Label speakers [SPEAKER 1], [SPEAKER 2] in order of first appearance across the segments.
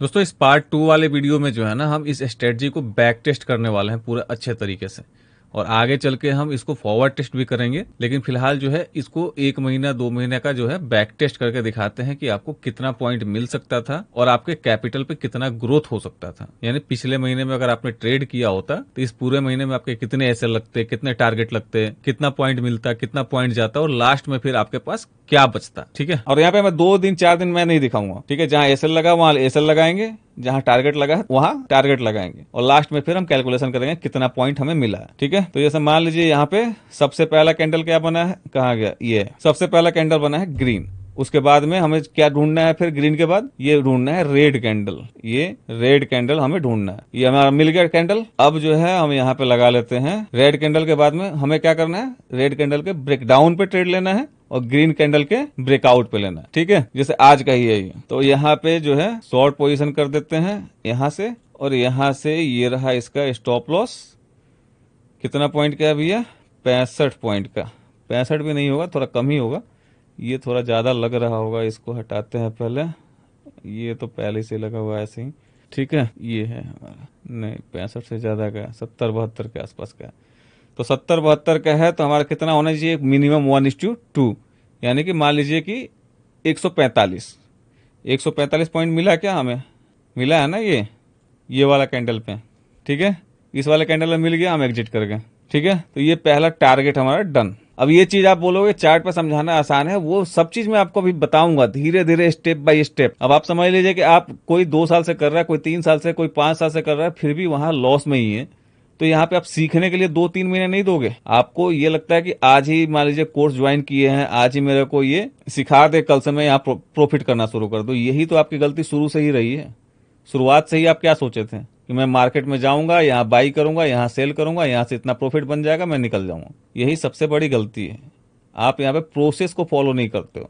[SPEAKER 1] दोस्तों इस पार्ट 2 वाले वीडियो में जो है ना हम इस स्ट्रेटजी को बैक टेस्ट करने वाले हैं पूरे अच्छे तरीके से। और आगे चल के हम इसको फॉरवर्ड टेस्ट भी करेंगे, लेकिन फिलहाल जो है इसको 1 महीना 2 महीने का जो है बैक टेस्ट करके दिखाते हैं कि आपको कितना पॉइंट मिल सकता था और आपके कैपिटल पे कितना ग्रोथ हो सकता था। यानी पिछले महीने में अगर आपने ट्रेड किया होता तो इस पूरे महीने में आपके कितने एसएल लगते, कितने टारगेट लगते, कितना पॉइंट मिलता, कितना पॉइंट जाता और लास्ट में फिर आपके पास क्या बचता। ठीक है, और यहाँ पे मैं 2 दिन 4 दिन मैं नहीं दिखाऊंगा। ठीक है, जहां एसएल लगा वहां एसएल लगाएंगे, जहां टारगेट लगा है वहां टारगेट लगाएंगे और लास्ट में फिर हम कैलकुलेशन करेंगे कितना पॉइंट हमें मिला है। ठीक है, तो जैसे मान लीजिए यहाँ पे सबसे पहला कैंडल क्या बना है, कहाँ गया, ये सबसे पहला कैंडल बना है ग्रीन। उसके बाद में हमें क्या ढूंढना है, फिर ग्रीन के बाद ये ढूंढना है रेड कैंडल। ये रेड कैंडल हमें ढूंढना है, ये हमारा मिल गया कैंडल। अब जो है हम यहाँ पे लगा लेते हैं रेड कैंडल के बाद में हमें क्या करना है, रेड कैंडल के ब्रेकडाउन पे ट्रेड लेना है और ग्रीन कैंडल के ब्रेकआउट पे लेना है। ठीक है, जैसे आज का ही है ये, तो यहाँ पे जो है शॉर्ट पोजीशन कर देते हैं यहाँ से, और यहाँ से ये रहा इसका स्टॉप लॉस। कितना पॉइंट का है भैया, 65 पॉइंट का। 65 भी नहीं होगा, थोड़ा कम ही होगा, ये थोड़ा ज्यादा लग रहा होगा, इसको हटाते हैं पहले। ये तो पहले से लगा हुआ है ऐसे ही। ठीक है, ये है हमारा, नहीं 65 से ज्यादा का, 70-72 के आसपास का है। तो 70-72 का है तो हमारा कितना होना चाहिए, मिनिमम 1:2, यानी कि मान लीजिए कि 145। 145 पॉइंट मिला क्या हमें, मिला है ना ये वाला कैंडल पे। ठीक है, इस वाले कैंडल में मिल गया, हम एग्जिट कर गए। ठीक है, तो ये पहला टारगेट हमारा डन। अब ये चीज आप बोलोगे चार्ट पर समझाना आसान है, वो सब चीज मैं आपको अभी बताऊंगा धीरे धीरे स्टेप बाय स्टेप। अब आप समझ लीजिए कि आप कोई 2 साल से कर रहा है, कोई 3 साल से, कोई 5 साल से कर रहा है, फिर भी वहां लॉस में ही है। तो यहाँ पे आप सीखने के लिए 2-3 महीने नहीं दोगे। आपको ये लगता है कि आज ही मान लीजिए कोर्स ज्वाइन किए हैं, आज ही मेरे को ये सिखा दे, कल से मैं यहाँ प्रॉफिट करना शुरू कर दूं। यही तो आपकी गलती शुरू से ही रही है। शुरुआत से ही आप क्या सोचे थे कि मैं मार्केट में जाऊंगा, यहाँ बाई करूंगा, यहाँ सेल करूंगा, यहाँ से इतना प्रॉफिट बन जाएगा, मैं निकल जाऊंगा। यही सबसे बड़ी गलती है, आप यहाँ पे प्रोसेस को फॉलो नहीं करते हो।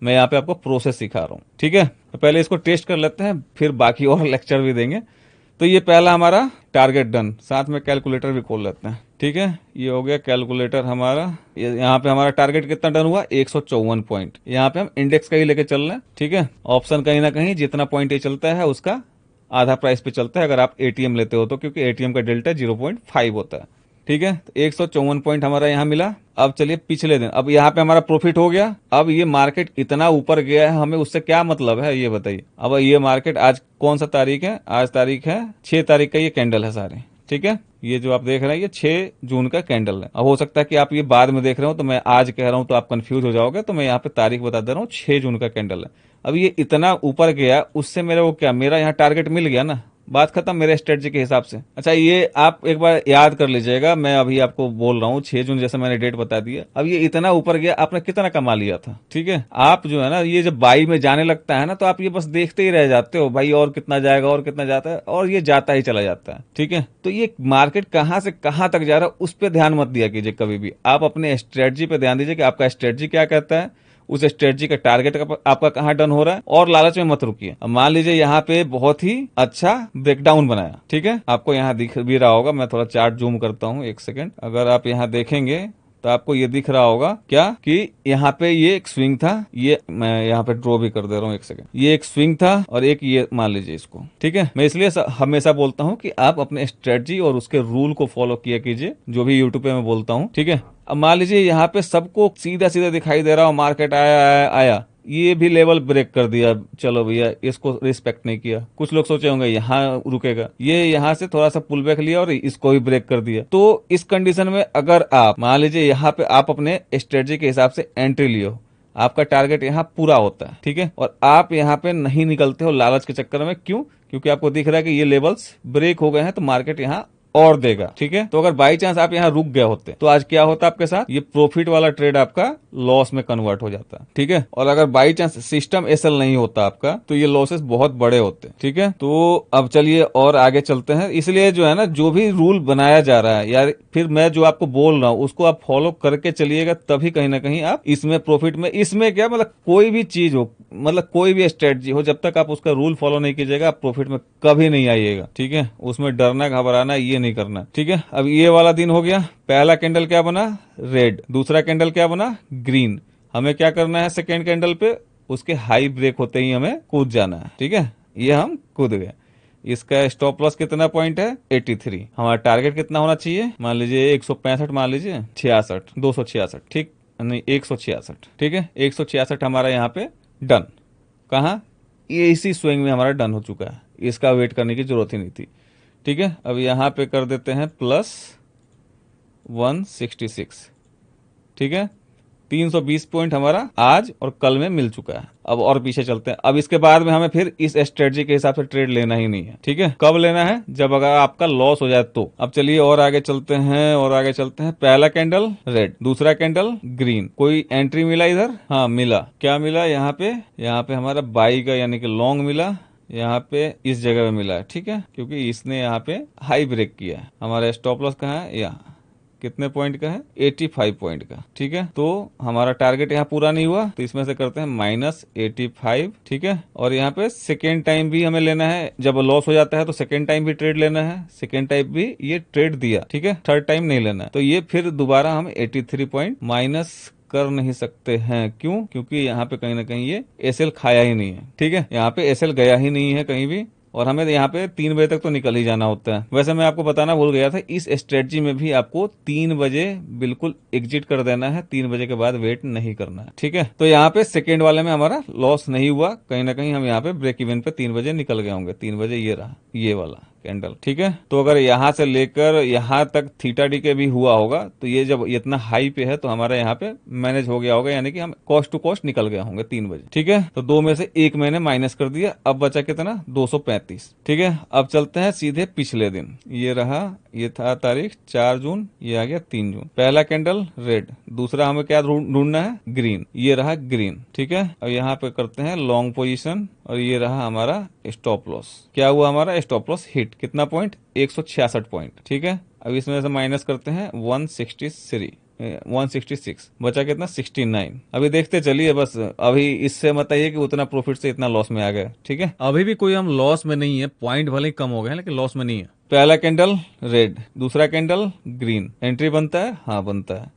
[SPEAKER 1] मैं यहाँ पे आपको प्रोसेस सिखा रहा हूँ। ठीक है, तो पहले इसको टेस्ट कर लेते हैं, फिर बाकी और लेक्चर भी देंगे। तो ये पहला हमारा टारगेट डन, साथ में कैलकुलेटर भी खोल लेते हैं। ठीक है, ये हो गया कैलकुलेटर हमारा। यहाँ पे हमारा टारगेट कितना डन हुआ, 154 पॉइंट। यहाँ पे हम इंडेक्स का ही लेके चल रहे हैं। ठीक है, ऑप्शन कहीं ना कहीं जितना पॉइंट ये चलता है उसका आधा प्राइस पे चलता है अगर आप एटीएम लेते हो तो, क्योंकि एटीएम का डेल्टा 0.5 होता है। ठीक है, तो 154 पॉइंट हमारा यहाँ मिला। अब चलिए पिछले दिन, अब यहाँ पे हमारा प्रॉफिट हो गया। अब ये मार्केट इतना ऊपर गया है, हमें उससे क्या मतलब है ये बताइए। अब ये मार्केट आज कौन सा तारीख है, आज तारीख है 6 तारीख का, ये कैंडल है सारे। ठीक है, ये जो आप देख रहे हैं ये 6 जून का कैंडल है। अब हो सकता है कि आप ये बाद में देख रहे हो तो मैं आज कह रहा हूं तो आप कंफ्यूज हो जाओगे, तो मैं यहाँ पे तारीख बता दे रहा हूँ, 6 जून का कैंडल है। अब ये इतना ऊपर गया, उससे मेरे को क्या, मेरा यहाँ टारगेट मिल गया ना, बात खत्म मेरे स्ट्रेटजी के हिसाब से। अच्छा, ये आप एक बार याद कर लीजिएगा, मैं अभी आपको बोल रहा हूँ 6 जून जैसे मैंने डेट बता दिया। अब ये इतना ऊपर गया, आपने कितना कमा लिया था। ठीक है, आप जो है ना ये जब बाई में जाने लगता है ना तो आप ये बस देखते ही रह जाते हो, भाई और कितना जाएगा और कितना जाता है, और ये जाता ही चला जाता है। ठीक है, तो ये मार्केट कहाँ से कहाँ तक जा रहा है उस पर ध्यान मत दिया कीजिए कभी भी। आप अपने स्ट्रेटजी पे ध्यान दीजिए कि आपका स्ट्रेटजी क्या कहता है, उस स्ट्रेटजी का टारगेट आपका कहाँ डन हो रहा है, और लालच में मत रुकिए। अब मान लीजिए यहाँ पे बहुत ही अच्छा ब्रेकडाउन बनाया। ठीक है, आपको यहाँ दिख भी रहा होगा, मैं थोड़ा चार्ट जूम करता हूँ 1 सेकंड। अगर आप यहाँ देखेंगे तो आपको ये दिख रहा होगा क्या कि यहाँ पे ये एक स्विंग था, ये मैं यहाँ पे ड्रॉ भी कर दे रहा हूँ 1 सेकंड। ये एक स्विंग था और एक ये मान लीजिए इसको। ठीक है, मैं इसलिए हमेशा बोलता हूँ कि आप अपने स्ट्रेटजी और उसके रूल को फॉलो किया कीजिए, जो भी यूट्यूब पे मैं बोलता हूँ। ठीक है, अब मान लीजिए यहाँ पे सबको सीधा सीधा दिखाई दे रहा हो, मार्केट आया आया आया, ये भी लेवल ब्रेक कर दिया, चलो भैया इसको रिस्पेक्ट नहीं किया। कुछ लोग सोचे होंगे यहाँ रुकेगा, ये यहाँ से थोड़ा सा पुल बैक लिया और इसको भी ब्रेक कर दिया। तो इस कंडीशन में अगर आप मान लीजिए यहाँ पे आप अपने स्ट्रेटजी के हिसाब से एंट्री लियो, आपका टारगेट यहाँ पूरा होता है। ठीक है, और आप यहाँ पे नहीं निकलते हो लालच के चक्कर में। क्यों? क्योंकि आपको दिख रहा है कि ये लेवल्स ब्रेक हो गए हैं तो मार्केट यहाँ और देगा। ठीक है, तो अगर बाई चांस आप यहाँ रुक गए होते तो आज क्या होता आपके साथ, ये प्रॉफिट वाला ट्रेड आपका लॉस में कन्वर्ट हो जाता। ठीक है, और अगर बाई चांस सिस्टम एसएल नहीं होता आपका तो ये लॉसेस बहुत बड़े होते। ठीक है, तो अब चलिए और आगे चलते हैं। इसलिए जो है ना, जो भी रूल बनाया जा रहा है यार, फिर मैं जो आपको बोल रहा हूँ उसको आप फॉलो करके चलिएगा, तभी कहीं ना कहीं आप इसमें प्रॉफिट में, इसमें क्या मतलब कोई भी चीज हो, मतलब कोई भी स्ट्रेटजी हो, जब तक आप उसका रूल फॉलो नहीं कीजिएगा आप प्रॉफिट में कभी नहीं आइएगा। ठीक है, उसमें डरना घबराना ये नहीं करना। ठीक है, अब ये वाला दिन हो गया, पहला कैंडल क्या बना, रेड, दूसरा कैंडल क्या बना, ग्रीन। हमें क्या करना है, सेकेंड कैंडल पे उसके हाई ब्रेक होते ही हमें कूद जाना है। ठीक है, ये हम कूद गए। इसका स्टॉप लॉस कितना पॉइंट है 83। हमारा टारगेट कितना होना चाहिए, मान लीजिए 165, मान लीजिए 66, 266, ठीक नहीं 166, ठीक है 166 हमारा यहाँ पे डन। कहाँ, ये इसी स्विंग में हमारा डन हो चुका है, इसका वेट करने की जरूरत ही नहीं थी। ठीक है, अब यहाँ पे कर देते हैं प्लस 166। ठीक है, 320 पॉइंट हमारा आज और कल में मिल चुका है। अब और पीछे चलते हैं। अब इसके बाद में हमें फिर इस स्ट्रेटजी के हिसाब से ट्रेड लेना ही नहीं है। ठीक है, कब लेना है, जब अगर आपका लॉस हो जाए तो। अब चलिए और आगे चलते हैं, और आगे चलते हैं। पहला कैंडल रेड, दूसरा कैंडल ग्रीन, कोई एंट्री मिला इधर, हाँ मिला। क्या मिला यहाँ पे हमारा बाई का यानी कि लॉन्ग मिला, यहाँ पे इस जगह पे मिला है। ठीक है, क्योंकि इसने यहाँ पे हाई ब्रेक किया है। हमारा स्टॉप लॉस कहाँ है, यहाँ कितने पॉइंट का है 85 पॉइंट का। ठीक है, तो हमारा टारगेट यहाँ पूरा नहीं हुआ, तो इसमें से करते हैं -85। ठीक है, और यहाँ पे सेकेंड टाइम भी हमें लेना है। जब लॉस हो जाता है तो सेकेंड टाइम भी ट्रेड लेना है, सेकेंड टाइम भी ये ट्रेड दिया। ठीक है, थर्ड टाइम नहीं लेना है। तो ये फिर दोबारा हम 83 पॉइंट माइनस कर नहीं सकते हैं। क्यों, क्योंकि यहाँ पे कहीं ना कहीं ये एसएल खाया ही नहीं है। ठीक है, यहाँ पे एसएल गया ही नहीं है कहीं भी, और हमें यहाँ पे 3 बजे तक तो निकल ही जाना होता है। वैसे मैं आपको बताना भूल गया था, इस स्ट्रेटजी में भी आपको 3 बजे बिल्कुल एग्जिट कर देना है, 3 बजे के बाद वेट नहीं करना है। ठीक है, तो यहाँ पे सेकेंड वाले में हमारा लॉस नहीं हुआ, कहीं ना कहीं हम यहाँ पे ब्रेक इवन पे 3 बजे निकल गए होंगे। 3 बजे ये रहा, ये वाला कैंडल। ठीक है, तो अगर यहाँ से लेकर यहाँ तक थीटा डी के भी हुआ होगा, तो ये जब इतना हाई पे है तो हमारा यहाँ पे मैनेज हो गया होगा, यानी कि हम कॉस्ट टू कॉस्ट निकल गए होंगे 3 बजे। ठीक है, तो 2 में से 1 मैंने माइनस कर दिया, अब बचा कितना 235। ठीक है, अब चलते हैं सीधे पिछले दिन। ये रहा, ये था तारीख 4 जून, ये आ गया 3 जून। पहला कैंडल रेड, दूसरा हमें क्या ढूंढना है, ग्रीन, ये रहा ग्रीन। ठीक है, अब यहाँ पे करते हैं लॉन्ग पोजीशन, और ये रहा हमारा स्टॉप लॉस। क्या हुआ, हमारा स्टॉप लॉस हिट, कितना पॉइंट 166 पॉइंट। ठीक है, अब इसमें से माइनस करते हैं 166, बचा कितना 69। अभी देखते चलिए, बस अभी इससे मत आइए कि उतना प्रॉफिट से इतना लॉस में आ गए। ठीक है, अभी भी कोई हम लॉस में नहीं है, पॉइंट भले ही कम हो गए हैं लेकिन लॉस में नहीं है। पहला कैंडल रेड, दूसरा कैंडल ग्रीन, एंट्री बनता है, हाँ बनता है।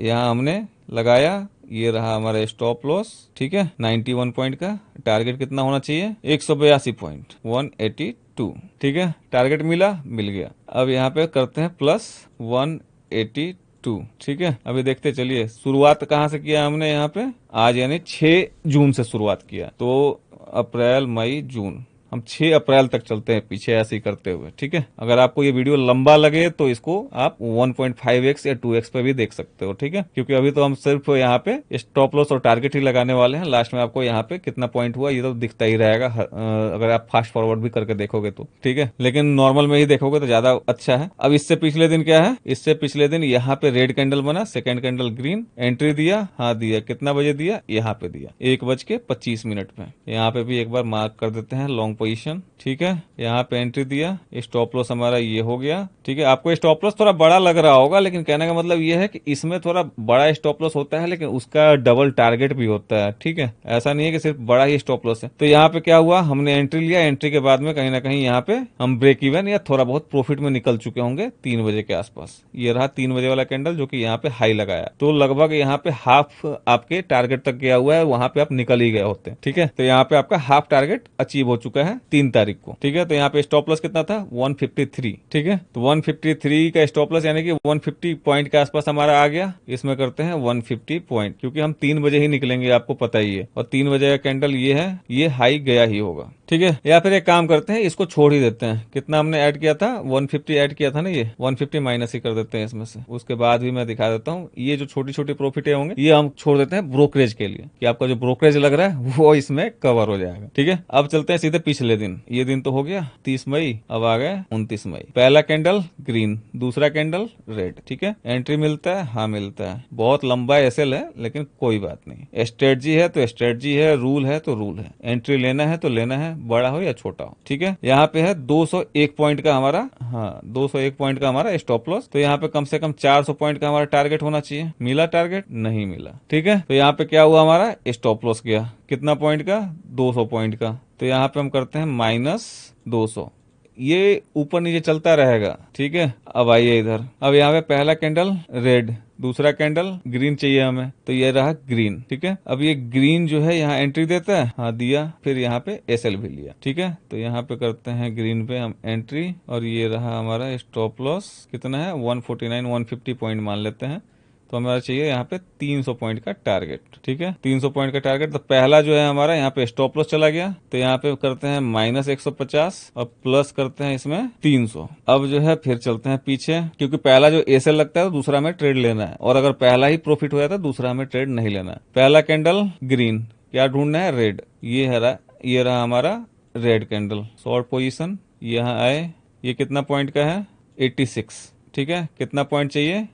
[SPEAKER 1] यहाँ हमने लगाया, ये रहा हमारा स्टॉप लॉस। ठीक है, 91 पॉइंट का। टारगेट कितना होना चाहिए 182 पॉइंट, 182। ठीक है, टारगेट मिला, मिल गया। अब यहाँ पे करते हैं प्लस 182। ठीक है, अभी देखते चलिए शुरुआत कहाँ से किया हमने, यहाँ पे आज यानी 6 जून से शुरुआत किया। तो अप्रैल मई जून, हम 6 अप्रैल तक चलते हैं पीछे ऐसे ही करते हुए। ठीक है, अगर आपको ये वीडियो लंबा लगे तो इसको आप 1.5x या 2x पे भी देख सकते हो। ठीक है, क्योंकि अभी तो हम सिर्फ यहाँ पे स्टॉप लॉस और टारगेट ही लगाने वाले हैं। लास्ट में आपको यहाँ पे कितना पॉइंट हुआ ये तो दिखता ही रहेगा, अगर आप फास्ट फॉरवर्ड भी करके देखोगे तो। ठीक है, लेकिन नॉर्मल में ही देखोगे तो ज्यादा अच्छा है। अब इससे पिछले दिन क्या है, इससे पिछले दिन यहाँ पे रेड कैंडल बना, सेकेंड कैंडल ग्रीन, एंट्री दिया, हाँ दिया, कितना बजे दिया, यहाँ पे दिया 1:25 पे। यहाँ पे भी एक बार मार्क कर देते हैं लॉन्ग पोजीशन। ठीक है, यहाँ पे एंट्री दिया, स्टॉप लॉस हमारा ये हो गया। ठीक है, आपको स्टॉप लॉस थोड़ा बड़ा लग रहा होगा, लेकिन कहने का मतलब ये है कि इसमें थोड़ा बड़ा स्टॉप लॉस होता है, लेकिन उसका डबल टारगेट भी होता है। ठीक है, ऐसा नहीं है कि सिर्फ बड़ा ही स्टॉप लॉस है। तो यहाँ पे क्या हुआ, हमने एंट्री लिया, एंट्री के बाद में कहीं ना कहीं यहाँ पे हम ब्रेक इवन या थोड़ा बहुत प्रॉफिट में निकल चुके होंगे 3 बजे के आसपास। ये रहा 3 बजे वाला कैंडल जो कि यहाँ पे हाई लगाया, तो लगभग यहाँ पे हाफ आपके टारगेट तक गया हुआ है, वहां पे आप निकल ही गए होते हैं। ठीक है, तो यहाँ पे आपका हाफ टारगेट अचीव हो चुका है 3 तारीख को। ठीक है, तो यहाँ पे स्टॉप लॉस कितना था 153। ठीक है, तो 153 का स्टॉप लॉस यानी कि 150 पॉइंट के आसपास हमारा आ गया। इसमें करते हैं 150 पॉइंट, क्योंकि हम 3 बजे ही निकलेंगे, आपको पता ही है, और 3 बजे का कैंडल ये है, ये हाई गया ही होगा। ठीक है, या फिर एक काम करते हैं, इसको छोड़ ही देते हैं। कितना हमने ऐड किया था 150 ऐड किया था ना, ये 150 माइनस ही कर देते हैं इसमें से। उसके बाद भी मैं दिखा देता हूँ, ये जो छोटी छोटी प्रॉफिट होंगे ये हम छोड़ देते हैं ब्रोकरेज के लिए, कि आपका जो ब्रोकरेज लग रहा है वो इसमें कवर हो जाएगा। ठीक है, अब चलते हैं सीधे पिछले दिन। ये दिन तो हो गया 30 मई, अब आ गए 29 मई। पहला कैंडल ग्रीन, दूसरा कैंडल रेड। ठीक है, एंट्री मिलता है, हाँ मिलता है। बहुत लंबा एसएल है, लेकिन कोई बात नहीं, स्ट्रेटजी है तो स्ट्रेटजी है, रूल है तो रूल है। एंट्री लेना है तो लेना है, बड़ा हो या छोटा हो। ठीक है, यहाँ पे है 201 पॉइंट का हमारा, हाँ 201 पॉइंट का हमारा स्टॉप लॉस। तो यहाँ पे कम से कम 400 पॉइंट का हमारा टारगेट होना चाहिए। मिला टारगेट, नहीं मिला। ठीक है, तो यहाँ पे क्या हुआ, हमारा स्टॉप लॉस गया कितना पॉइंट का 200 पॉइंट का। तो यहाँ पे हम करते हैं -200, ये ऊपर नीचे चलता रहेगा। ठीक है, अब आइए इधर, अब यहाँ पे पहला कैंडल रेड, दूसरा कैंडल ग्रीन चाहिए हमें, तो ये रहा ग्रीन। ठीक है, अब ये ग्रीन जो है यहाँ एंट्री देता है, हाँ दिया, फिर यहाँ पे एसएल भी लिया। ठीक है, तो यहाँ पे करते हैं ग्रीन पे हम एंट्री, और ये रहा हमारा स्टॉप लॉस, कितना है 149 150 पॉइंट मान लेते हैं। तो हमारा चाहिए यहाँ पे 300 पॉइंट का टारगेट। ठीक है, 300 पॉइंट का टारगेट। तो पहला जो है हमारा यहाँ पे स्टॉप लॉस चला गया, तो यहाँ पे करते हैं -150 और प्लस करते हैं इसमें 300। अब जो है फिर चलते हैं पीछे, क्योंकि पहला जो एसएल लगता है तो दूसरा हमें ट्रेड लेना है, और अगर पहला ही प्रॉफिट हो जाता है दूसरा हमें ट्रेड नहीं लेना है। पहला कैंडल ग्रीन, क्या ढूंढना है, रेड। ये रहा हमारा रेड कैंडल, शॉर्ट पोजीशन। यहाँ आए, ये कितना पॉइंट का है, 86। ठीक है, कितना पॉइंट चाहिए,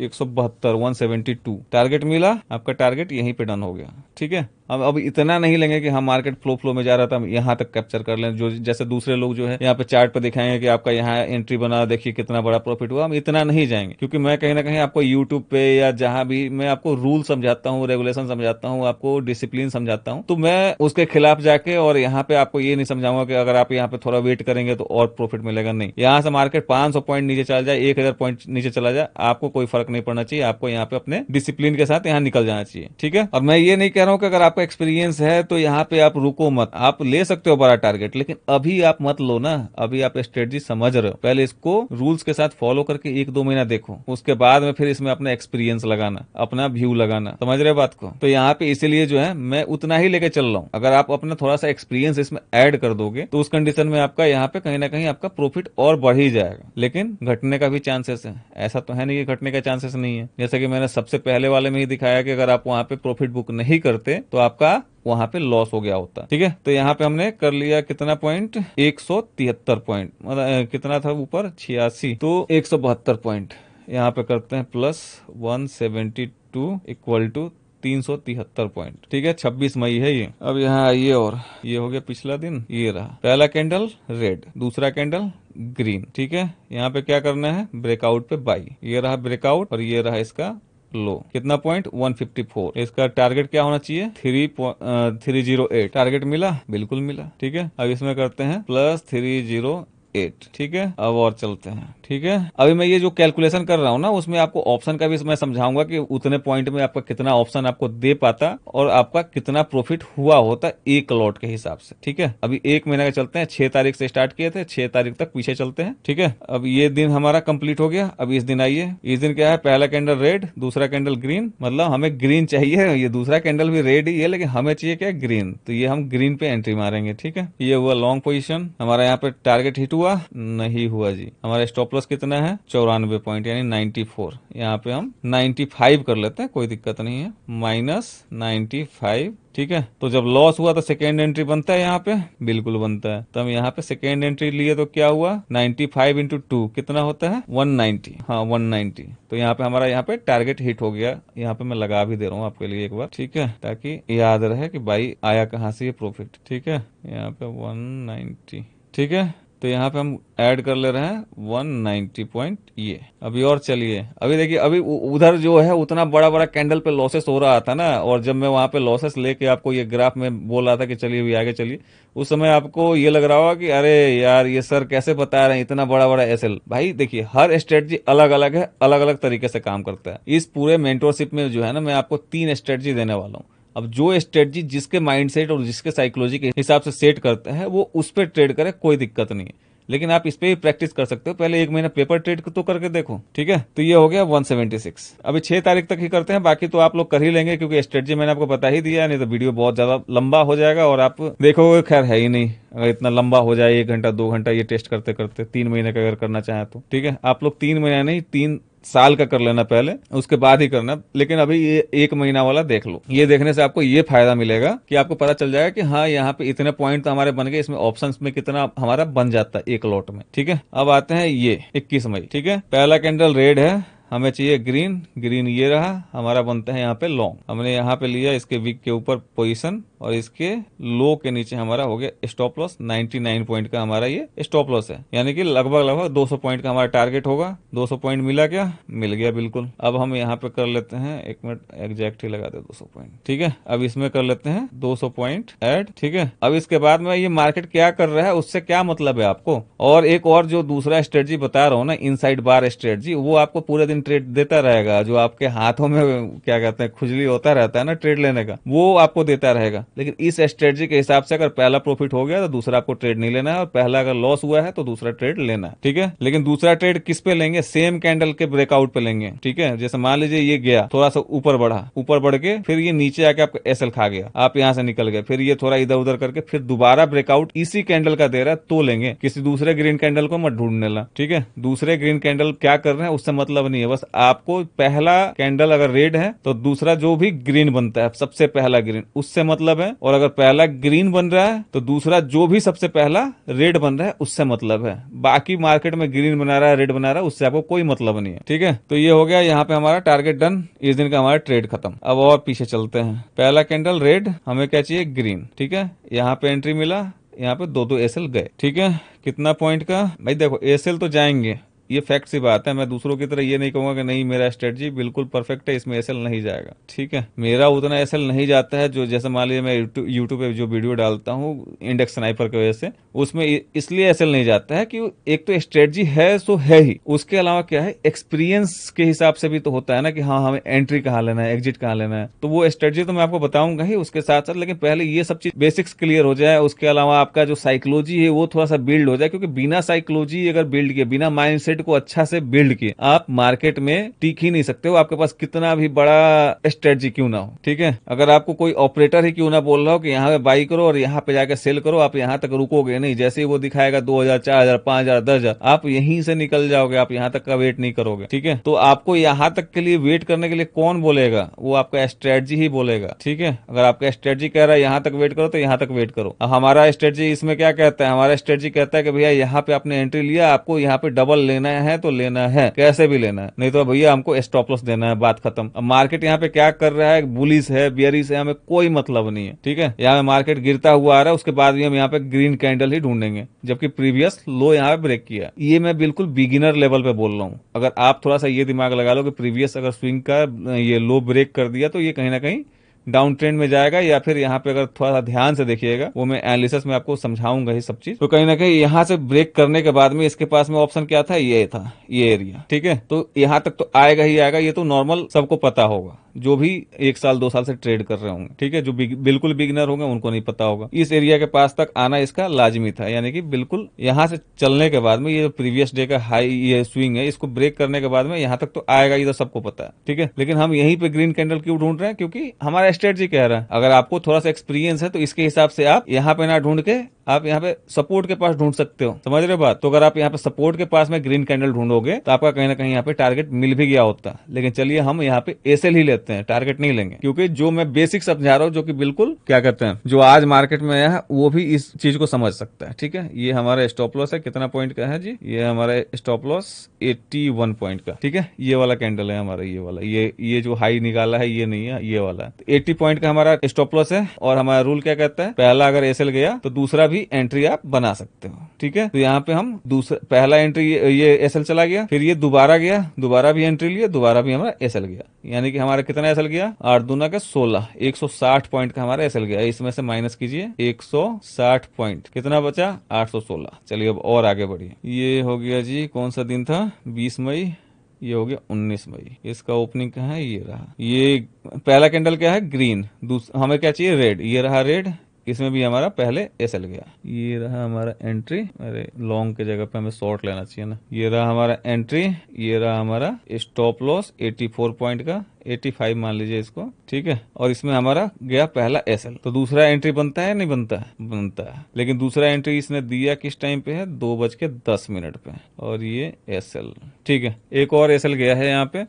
[SPEAKER 1] 172 172 टारगेट मिला, आपका टारगेट यहीं पे डन हो गया। ठीक है, अब इतना नहीं लेंगे कि हम मार्केट फ्लो में जा रहा था हम यहाँ तक कैप्चर कर लें, जो जैसे दूसरे लोग जो है यहाँ पे चार्ट पे दिखाएंगे कि आपका यहाँ एंट्री बना, देखिए कितना बड़ा प्रॉफिट हुआ। हम इतना नहीं जाएंगे, क्योंकि मैं कहीं ना कहीं आपको यूट्यूब पे या जहां भी मैं आपको रूल समझाता हूँ, रेगुलेशन समझाता हूँ, आपको डिसिप्लिन समझाता हूँ, तो मैं उसके खिलाफ जाके और यहाँ पे आपको ये नहीं समझाऊंगा कि अगर आप यहाँ पे थोड़ा वेट करेंगे तो और प्रॉफिट मिलेगा। नहीं, यहाँ से मार्केट 500 पॉइंट नीचे चला जाए, 1000 पॉइंट नीचे चला जाए, आपको कोई फर्क नहीं पड़ना चाहिए। आपको यहाँ पे अपने डिसिप्लिन के साथ यहाँ निकल जाना चाहिए। ठीक है, और मैं ये नहीं कह रहा हूँ कि अगर आपका एक्सपीरियंस है तो यहाँ पे आप रुको मत, आप ले सकते हो बड़ा टारगेट, लेकिन अभी आप मत लो ना। अभी आप स्ट्रेटजी समझ रहे हो, पहले इसको रूल्स के साथ फॉलो करके 1-2 महीना देखो, उसके बाद में फिर इसमें अपना एक्सपीरियंस लगाना, अपना व्यू लगाना। समझ रहे बात को? तो यहाँ पे इसीलिए जो है मैं उतना ही लेके चल रहा हूँ। अगर आप अपना थोड़ा सा एक्सपीरियंस इसमें ऐड कर दोगे तो उस कंडीशन में आपका यहाँ पे कहीं ना कहीं आपका प्रॉफिट और बढ़ ही जाएगा, लेकिन घटने का भी चांसेस है। ऐसा तो है नहीं कि घटने का चांसेस नहीं है। जैसे कि मैंने सबसे पहले वाले में ही दिखाया कि अगर आप वहां पे प्रॉफिट बुक नहीं करते तो आपका वहां पे लॉस हो गया होता। ठीक है, तो यहाँ पे हमने कर लिया कितना पॉइंट, 173 पॉइंट, मतलब कितना था ऊपर 86, तो 172 पॉइंट। यहाँ पे करते हैं प्लस 172 इक्वल टू 373 पॉइंट। ठीक है, 26 मई है ये। अब यहाँ आइए, और ये हो गया पिछला दिन, ये रहा पहला कैंडल रेड, दूसरा कैंडल ग्रीन। ठीक है, यहाँ पे क्या करना है, ब्रेकआउट पे बाई। ये रहा ब्रेकआउट और ये रहा इसका लो, कितना पॉइंट 154। इसका टारगेट क्या होना चाहिए, 308। टारगेट मिला, बिल्कुल मिला। ठीक है, अब इसमें करते हैं प्लस 308। ठीक है, अब और चलते हैं। ठीक है, अभी मैं ये जो कैलकुलेशन कर रहा हूँ ना, उसमें आपको ऑप्शन का भी मैं समझाऊंगा कि उतने पॉइंट में आपका कितना ऑप्शन आपको दे पाता और आपका कितना प्रॉफिट हुआ होता एक लॉट के हिसाब से। ठीक है, अभी 1 महीने का चलते हैं, 6 तारीख से स्टार्ट किए थे, 6 तारीख तक पीछे चलते हैं। ठीक है, अब ये दिन हमारा कंप्लीट हो गया। अब इस दिन आइए, इस दिन क्या है, पहला कैंडल रेड, दूसरा कैंडल ग्रीन, मतलब हमें ग्रीन चाहिए, ये दूसरा कैंडल भी रेड ही है लेकिन हमें चाहिए क्या, ग्रीन, तो ये हम ग्रीन पे एंट्री मारेंगे। ठीक है, ये हुआ लॉन्ग पोजिशन, हमारा यहाँ पे टारगेट हिट हुआ नहीं हुआ जी। हमारा स्टॉप लॉस कितना है, 94 पॉइंट यानी 94। यहाँ पे हम 95 कर लेते हैं, कोई दिक्कत नहीं है, -95। ठीक है, तो जब लॉस हुआ तो सेकेंड एंट्री बनता है यहाँ पे, बिल्कुल बनता है। तो हम यहाँ पे सेकेंड एंट्री लिए तो क्या हुआ, 95 इंटू 2 कितना होता है, 190। हाँ 190, तो यहाँ पे हमारा यहाँ पे टारगेट हिट हो गया। यहाँ पे मैं लगा भी दे रहा हूँ आपके लिए एक बार, ठीक है, ताकि याद रहे कि भाई आया कहाँ से ये प्रॉफिट। ठीक है, यहाँ पे 190। ठीक है, तो यहाँ पे हम ऐड कर ले रहे हैं 190 पॉइंट। ये अभी और चलिए, अभी देखिए, अभी उधर जो है उतना बड़ा बड़ा कैंडल पे लॉसेस हो रहा था ना, और जब मैं वहां पे लॉसेस लेके आपको ये ग्राफ में बोल रहा था कि चलिए अभी आगे चलिए, उस समय आपको ये लग रहा होगा कि अरे यार ये सर कैसे बता रहे हैं इतना बड़ा बड़ा एसएल। भाई देखिए, हर स्ट्रेटजी अलग अलग है, अलग अलग तरीके से काम करता है। इस पूरे मेंटरशिप में जो है ना, मैं आपको 3 स्ट्रेटजी देने वाला हूँ। अब जो स्ट्रेटजी जिसके माइंडसेट और जिसके साइकोलॉजी के हिसाब से सेट करते हैं वो उस पर ट्रेड करे, कोई दिक्कत नहीं है, लेकिन आप इस पे भी प्रैक्टिस कर सकते हो। पहले 1 महीना पेपर ट्रेड तो करके देखो। ठीक है, तो ये हो गया 176। अभी 6 तारीख तक ही करते हैं, बाकी तो आप लोग कर ही लेंगे क्योंकि स्ट्रेटजी मैंने आपको बता ही दिया, नहीं तो वीडियो बहुत ज्यादा लंबा हो जाएगा और आप देखोगे खैर है ही नहीं। अगर इतना लंबा हो जाए 1 घंटा 2 घंटा ये टेस्ट करते करते, 3 महीने का अगर करना चाहें तो ठीक है, आप लोग 3 महीना नहीं 3 साल का कर लेना पहले, उसके बाद ही करना। लेकिन अभी ये 1 महीना वाला देख लो, ये देखने से आपको ये फायदा मिलेगा कि आपको पता चल जाएगा कि हाँ यहाँ पे इतने पॉइंट तो हमारे बन गए, इसमें ऑप्शंस में कितना हमारा बन जाता है एक लॉट में। ठीक है, अब आते हैं ये 21 मई। ठीक है, पहला कैंडल रेड है, हमें चाहिए ग्रीन, ग्रीन ये रहा, हमारा बनता है यहाँ पे लॉन्ग। हमने यहाँ पे लिया इसके वीक के ऊपर पोजीशन और इसके लो के नीचे हमारा हो गया स्टॉप लॉस। 99 पॉइंट का हमारा ये स्टॉप लॉस है, यानी कि लगभग लगभग 200 पॉइंट का हमारा टारगेट होगा। 200 पॉइंट मिला क्या? मिल गया बिल्कुल। अब हम यहाँ पे कर लेते हैं, एक मिनट एग्जैक्ट ही लगा दे 200 पॉइंट, ठीक है। अब इसमें कर लेते हैं 200 पॉइंट ऐड, ठीक है। अब इसके बाद में ये मार्केट क्या कर रहा है उससे क्या मतलब है आपको। और एक और जो दूसरा स्ट्रेटजी बता रहा हूँ ना, इनसाइड बार स्ट्रेटजी, वो आपको पूरे दिन ट्रेड देता रहेगा। जो आपके हाथों में क्या कहते हैं खुजली होता रहता है ना ट्रेड लेने का, वो आपको देता रहेगा। लेकिन इस स्ट्रेटजी के हिसाब से अगर पहला प्रॉफिट हो गया तो दूसरा आपको ट्रेड नहीं लेना है, और पहला अगर लॉस हुआ है तो दूसरा ट्रेड लेना है, ठीक है। लेकिन दूसरा ट्रेड किस पे लेंगे? सेम कैंडल के ब्रेकआउट पे लेंगे, ठीक है। जैसे मान लीजिए ये गया थोड़ा सा ऊपर बढ़ा, ऊपर बढ़ के फिर ये नीचे आके आपका एसएल खा गया, आप यहां से निकल गए, फिर ये थोड़ा इधर उधर करके फिर दोबारा ब्रेकआउट इसी कैंडल का दे रहा है तो लेंगे। किसी दूसरे ग्रीन कैंडल को मत ढूंढने ला, ठीक है। दूसरे ग्रीन कैंडल क्या कर रहे हैं उससे मतलब नहीं है, बस आपको पहला कैंडल अगर रेड है तो दूसरा जो भी ग्रीन बनता है सबसे पहला ग्रीन, उससे मतलब है। और अगर पहला ग्रीन बन रहा है तो दूसरा जो भी सबसे पहला रेड बन रहा है उससे मतलब है। बाकी मार्केट में ग्रीन बना रहा है रेड बना रहा है उससे आपको कोई मतलब नहीं है, ठीक है। तो ये हो गया यहाँ पे हमारा टारगेट डन, इस दिन का हमारा ट्रेड खत्म। अब और पीछे चलते हैं। पहला कैंडल रेड, हमें क्या चाहिए? ग्रीन, ठीक है। यहाँ पे एंट्री मिला, यहाँ पे दो एसएल गए, ठीक है। कितना पॉइंट का? भाई देखो एसएल तो जाएंगे, ये फैक्ट सी बात है। मैं दूसरों की तरह ये नहीं कहूंगा कि नहीं मेरा स्ट्रेटजी बिल्कुल परफेक्ट है, इसमें एसएल नहीं जाएगा, ठीक है। मेरा उतना एसएल नहीं जाता है जो, जैसे मान लीजिए मैं यूट्यूब पे जो वीडियो डालता हूँ इंडेक्स स्नाइपर की वजह से, उसमें इसलिए एसएल नहीं जाता है कि एक तो स्ट्रेटजी है सो है ही, उसके अलावा क्या है एक्सपीरियंस के हिसाब से भी तो होता है ना कि हाँ हमें एंट्री कहाँ लेना है, एग्जिट कहाँ लेना है। तो वो स्ट्रेटजी तो मैं आपको बताऊंगा ही उसके साथ साथ, लेकिन पहले ये सब चीज बेसिक्स क्लियर हो जाए। उसके अलावा आपका जो साइकोलॉजी है वो थोड़ा सा बिल्ड हो जाए, क्योंकि बिना साइकोलॉजी अगर बिल्ड किए, बिना माइंडसेट को अच्छा से बिल्ड किए, आप मार्केट में टिक ही नहीं सकते हो। आपके पास कितना भी बड़ा स्ट्रेटजी क्यों ना हो, ठीक है। अगर आपको कोई ऑपरेटर ही क्यों ना बोल रहा हो कि यहाँ पे बाई करो और यहाँ पे जाकर सेल करो, आप यहाँ तक रुकोगे नहीं। जैसे ही वो दिखाएगा 2000, 4000, 5000, 10,000, आप यहीं से निकल जाओगे, आप यहाँ तक का वेट नहीं करोगे, ठीक है। तो आपको यहाँ तक के लिए वेट करने के लिए कौन बोलेगा? वो आपका स्ट्रेटजी ही बोलेगा, ठीक है। अगर आपका स्ट्रेटजी कह रहा है यहाँ तक वेट करो तो यहाँ तक वेट करो। अब हमारा स्ट्रेटजी इसमें क्या कहता है? हमारा स्ट्रेटजी कहता है कि भैया यहाँ पे आपने एंट्री लिया, आपको यहाँ पे डबल लेना है तो लेना है, कैसे भी लेना है, नहीं तो भैया हमको स्टॉप लॉस देना है, बात खत्म। अब मार्केट यहाँ पे क्या कर रहा है, बुलिश है बियरिश है, हमें कोई मतलब नहीं है, ठीक है। यहाँ मार्केट गिरता हुआ आ रहा है, उसके बाद भी हम यहाँ पे ग्रीन कैंडल ही ढूंढेंगे, जबकि प्रीवियस लो यहाँ पे ब्रेक किया। ये मैं बिल्कुल बिगिनर लेवल पे बोल रहा हूँ। अगर आप थोड़ा सा ये दिमाग लगा लो कि प्रीवियस अगर स्विंग का ये लो ब्रेक कर दिया तो ये कहीं ना कहीं डाउन ट्रेंड में जाएगा, या फिर यहाँ पे अगर थोड़ा सा ध्यान से देखिएगा, वो मैं एनालिसिस में आपको समझाऊंगा ही सब चीज। तो कहीं ना कहीं यहाँ से ब्रेक करने के बाद में इसके पास में ऑप्शन क्या था? ये था, ये एरिया, ठीक है। तो यहाँ तक तो आएगा ही आएगा, ये तो नॉर्मल सबको पता होगा, जो भी 1 साल 2 साल से ट्रेड कर रहे होंगे, ठीक है। जो बिल्कुल बिगिनर होंगे उनको नहीं पता होगा। इस एरिया के पास तक आना इसका लाजमी था, यानी कि बिल्कुल यहाँ से चलने के बाद में ये प्रीवियस डे का हाई ये स्विंग है, इसको ब्रेक करने के बाद में यहाँ तक तो आएगा, ये तो सबको पता है, ठीक है। लेकिन हम यहीं पे ग्रीन कैंडल क्यों ढूंढ रहे हैं? क्योंकि हमारा स्ट्रेटजी कह रहा है। अगर आपको थोड़ा सा एक्सपीरियंस है तो इसके हिसाब से आप यहाँ पे ना ढूंढ के आप यहाँ पे सपोर्ट के पास ढूंढ सकते हो, समझ रहे हो बात। तो अगर आप यहाँ पे सपोर्ट के पास में ग्रीन कैंडल ढूंढोगे तो आपका कहीं ना कहीं यहाँ पे टारगेट मिल भी गया होता। लेकिन चलिए हम यहाँ पे एसएल ही लेते हैं, टारगेट नहीं लेंगे, क्योंकि जो मैं बेसिक समझा रहा हूँ, जो कि बिल्कुल क्या कहते हैं जो आज मार्केट में आया है वो भी इस चीज को समझ सकता है, ठीक है। ये हमारा स्टॉप लॉस है, कितना पॉइंट का है जी? ये हमारा स्टॉप लॉस 81 पॉइंट का, ठीक है। ये वाला कैंडल है हमारा, ये वाला, ये जो हाई निकाला है ये नहीं है, ये वाला है। 80 पॉइंट का हमारा स्टॉप लॉस है। और हमारा रूल क्या कहता है? पहला अगर एसएल गया तो दूसरा भी एंट्री आप बना सकते हो, ठीक है। तो यहाँ पे हम दूसरा पहला एंट्री ये एसएल चला गया, फिर ये दोबारा गया, दोबारा भी एंट्री लिया, दोबारा भी हमारा एसएल गया, यानी कि हमारा कितना एसएल गया? 8 दूना के 16, 160 पॉइंट का हमारा एसएल गया। इसमें से माइनस कीजिए 160 पॉइंट, कितना बचा? 816। चलिए अब और आगे बढ़िए। ये हो गया जी, कौन सा दिन था? 20 मई। ये हो गया 19 मई। इसका ओपनिंग कहाँ है? ये रहा। ये पहला कैंडल क्या है? ग्रीन। हमें क्या चाहिए? रेड। ये रहा रेड, इसमें भी हमारा पहले एसएल गया। ये रहा हमारा एंट्री, अरे लॉन्ग के जगह पे हमें शॉर्ट लेना चाहिए ना। ये रहा हमारा एंट्री, ये रहा हमारा स्टॉप लॉस 84 पॉइंट का, 85 मान लीजिए इसको, ठीक है। और इसमें हमारा गया पहला एसएल। तो दूसरा एंट्री बनता है नहीं बनता है? बनता है। लेकिन दूसरा एंट्री इसने दिया किस टाइम पे है? 2:10 पे, और ये एसएल, ठीक है। एक और एसएल गया है यहाँ पे,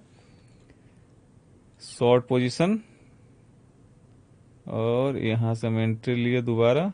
[SPEAKER 1] शॉर्ट पोजीशन, और यहां से हम एंट्री लिए दोबारा,